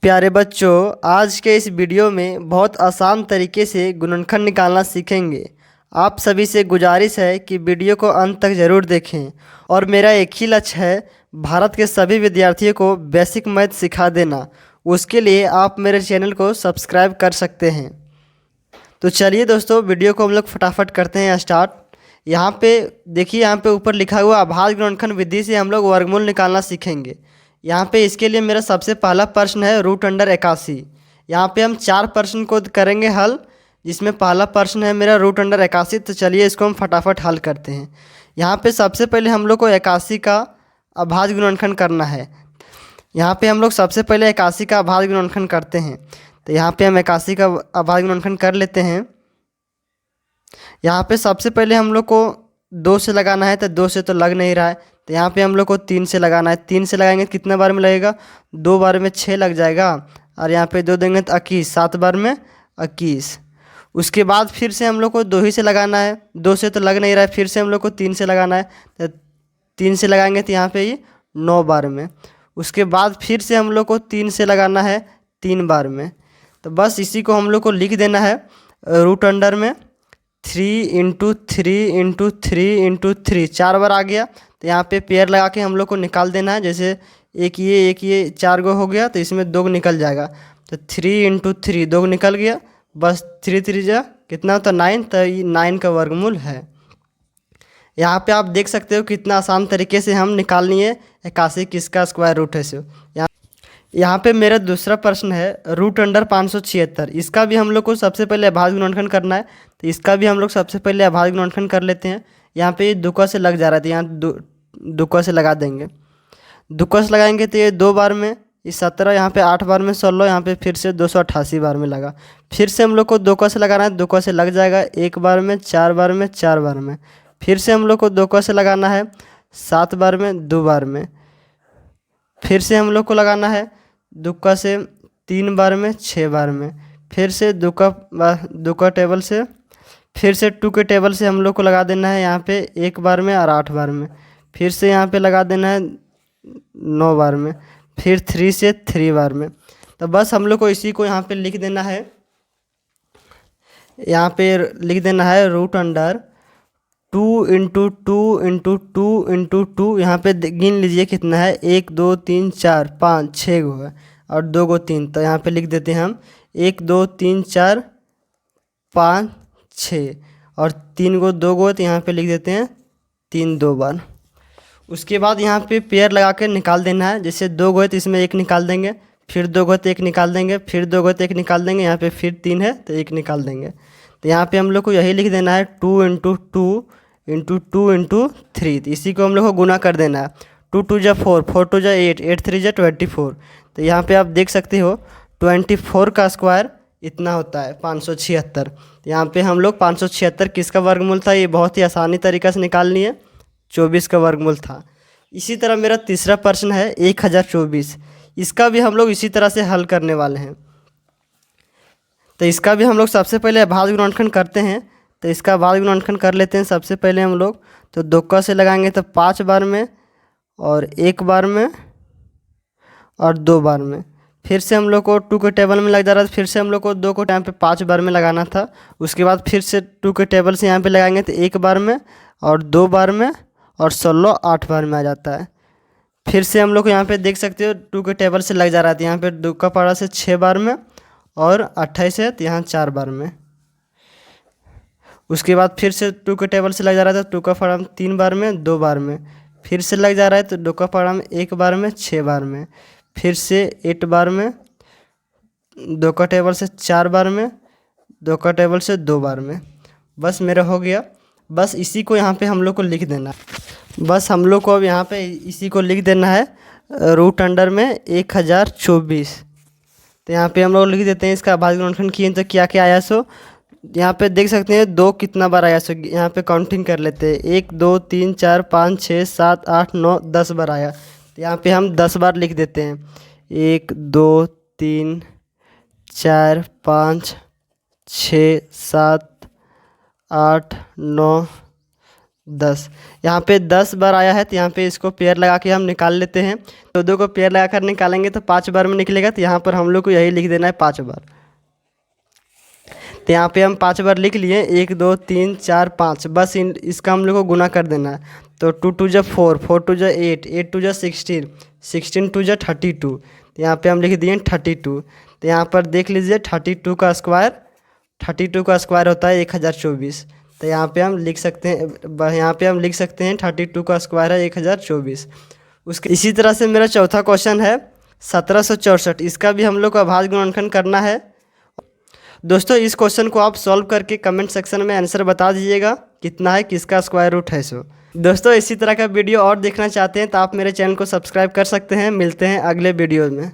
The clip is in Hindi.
प्यारे बच्चों, आज के इस वीडियो में बहुत आसान तरीके से गुणनखंड निकालना सीखेंगे। आप सभी से गुजारिश है कि वीडियो को अंत तक ज़रूर देखें और मेरा एक ही लक्ष्य है, भारत के सभी विद्यार्थियों को बेसिक मैथ सिखा देना। उसके लिए आप मेरे चैनल को सब्सक्राइब कर सकते हैं। तो चलिए दोस्तों, वीडियो को हम लोग फटाफट करते हैं स्टार्ट। यहाँ पे देखिए, यहाँ पे ऊपर लिखा हुआ अभाज्य गुणनखंड विधि से हम लोग वर्गमूल निकालना सीखेंगे। यहाँ पे इसके लिए मेरा सबसे पहला प्रश्न है √81। यहाँ पे हम 4 प्रश्न को करेंगे हल, जिसमें पहला प्रश्न है मेरा √81। तो चलिए इसको हम फटाफट हल करते हैं। यहाँ पे सबसे पहले हम लोग को 81 का अभाज्य गुणनखंड करना है। यहाँ पे हम लोग सबसे पहले 81 का अभाज्य गुणनखंड करते हैं। तो यहाँ पे हम 81 का अभाज्य गुणनखंड कर लेते हैं। यहाँ पे सबसे पहले हम लोग को 2 से लगाना है, तो 2 से तो लग नहीं रहा है, तो यहाँ पे हम लोग को 3 से लगाना है। 3 से लगाएंगे कितने बार में लगेगा? 2 बार में 6 लग जाएगा, और यहाँ पे 2 देंगे तो 21, 7 बार में 21। उसके बाद फिर से हम लोग को 2 ही से लगाना है, 2 से तो लग नहीं रहा है, फिर से हम लोग को 3 से लगाना है। तो 3 से लगाएंगे तो यहाँ पे ये 9 बार में। उसके बाद फिर से हम लोग को 3 से लगाना है 3 बार में। तो बस इसी को हम लोग को लिख देना है रूट अंडर में 3 × 3 × 3 × 3, 4 बार आ गया। तो यहाँ पे पेयर लगा के हम लोग को निकाल देना है। जैसे एक ये 4 गो हो गया, तो इसमें 2 निकल जाएगा। तो 3 × 3 2 निकल गया। बस 3 3 जा कितना होता? 9। तो ये 9 का वर्गमूल है। यहाँ पे आप देख सकते हो कितना आसान तरीके से हम निकाल लिए 81 किसका स्क्वायर रूट है। सो यहाँ पे मेरा दूसरा प्रश्न है √576। इसका भी हम लोग को सबसे पहले अभाज्य गुणनखंड करना है। तो इसका भी हम लोग सबसे पहले अभाज्य गुणनखंड कर लेते हैं। यहाँ पे ये दुक्का से लग जा रहा था, यहाँ दुक्का से लगा देंगे। दुक्का से लगाएंगे तो ये 2 बार में, ये 17, यहाँ पे 8 बार में 16, यहाँ पे फिर से 288 बार में लगा। फिर से हम लोग को दुक्का से लगाना है, दुक्का से लग जाएगा 1 बार में, 4 बार में, 4 बार में। फिर से हम लोग को दुक्का से लगाना है 7 बार में, 2 बार में। फिर से हम लोग को लगाना है दुक्का से 3 बार में, 6 बार में। फिर से दुक्का टेबल से, फिर से 2 के टेबल से हम लोग को लगा देना है यहाँ पे 1 बार में और 8 बार में। फिर से यहाँ पे लगा देना है 9 बार में। फिर 3 से 3 बार में। तो बस हम लोग को इसी को यहाँ पे लिख देना है। यहाँ पे लिख देना है रूट अंडर 2 × 2 × 2 × 2। यहाँ पे गिन लीजिए कितना है, 1 2 3 4 5 6 गो है, और 2 गो 3। तो यहाँ पे लिख देते हैं हम 1 2 3 4 5 6, और 3 गो 2 गो, तो यहाँ पे लिख देते हैं 3 2 बार। उसके बाद यहाँ पे पेयर लगा के निकाल देना है। जैसे 2 गो है तो इसमें 1 निकाल देंगे, फिर 2 गो तो 1 निकाल देंगे, फिर 2 गो तो 1 निकाल देंगे, यहाँ पे फिर 3 है तो 1 निकाल देंगे। तो यहाँ पे हम लोग को यही लिख देना है 2 × 2 × 2 × 3। तो इसी को हम लोग को गुना कर देना है। 2 2 जा 4, 4 2 जा 8, 8 3 जा 24। तो यहाँ पे आप देख सकते हो 24 का स्क्वायर इतना होता है 576। तो यहाँ पे हम लोग 576 किसका वर्गमूल था, ये बहुत ही आसानी तरीक़े से निकाल लिए, 24 का वर्गमूल था। इसी तरह मेरा तीसरा प्रश्न है 1024। इसका भी हम लोग इसी तरह से हल करने वाले हैं। तो इसका भी हम लोग सबसे पहले अभाज्य गुणनखंड करते हैं। तो इसका अभाज्य गुणनखंड कर लेते हैं सबसे पहले हम लोग। तो दुक्का से लगाएंगे तो 5 बार में, और 1 बार में, और 2 बार में। फिर से हम लोग को 2 के टेबल में लग जा रहा था, फिर से हम लोग को 2 को टाइम पे 5 बार में लगाना था। उसके बाद फिर से 2 के टेबल से यहाँ पे लगाएंगे तो 1 बार में, और 2 बार में, और 16 8 बार में आ जाता है। फिर से हम लोग को यहाँ पे देख सकते हो 2 के टेबल से लग जा रहा था, यहाँ पे दुक्का पड़ा से 6 बार में, और 28 है तो यहाँ 4 बार में। उसके बाद फिर से 2 के टेबल से लग जा रहा था, 2 का फड़ाम 3 बार में, 2 बार में। फिर से लग जा रहा है तो 2 का फड़ाम 1 बार में, 6 बार में। फिर से 8 बार में, 2 का टेबल से 4 बार में, 2 का टेबल से 2 बार में। बस मेरा हो गया। बस इसी को यहाँ पे हम लोग को लिख देना है। बस हम लोग को अब यहाँ पे इसी को लिख देना है रूट अंडर में 1024। तो यहाँ पे हम लोग लिख देते हैं। इसका अभाज्य गुणनखंड किए तो क्या क्या आया। सो यहाँ पे देख सकते हैं 2 कितना बार आया। सो यहाँ पे काउंटिंग कर लेते हैं, 1 2 3 4 5 6 7 8 9 10 बार आया। तो यहाँ पे हम 10 बार लिख देते हैं, 1 2 3 4 5 6 7 8 9 10। यहाँ पे 10 बार आया है तो यहाँ पे इसको पेयर लगा के हम निकाल लेते हैं। तो दो को पेयर लगा कर निकालेंगे तो 5 बार में निकलेगा, तो यहाँ पर हम लोग को यही लिख देना है 5 बार। तो यहाँ पे हम 5 बार लिख लिए, 1 2 3 4 5, बस इसका हम लोग को गुना कर देना है। तो 2 2 जा 4, 4 2 जा 8, 8 2 जा 16, 16 2 जा 32। तो यहाँ पे हम लिख दिए 32। तो यहाँ पर देख लीजिए 32 का स्क्वायर, 32 का स्क्वायर होता है 1024। तो यहाँ पे हम लिख सकते हैं, यहाँ पे हम लिख सकते हैं 32 का स्क्वायर है 1024। उसके इसी तरह से मेरा चौथा क्वेश्चन है 1764। इसका भी हम लोग को अभाज्य गुणनखंड करना है। दोस्तों इस क्वेश्चन को आप सॉल्व करके कमेंट सेक्शन में आंसर बता दीजिएगा कितना है, किसका स्क्वायर रूट है सो। दोस्तों इसी तरह का वीडियो और देखना चाहते हैं तो आप मेरे चैनल को सब्सक्राइब कर सकते हैं। मिलते हैं अगले वीडियो में।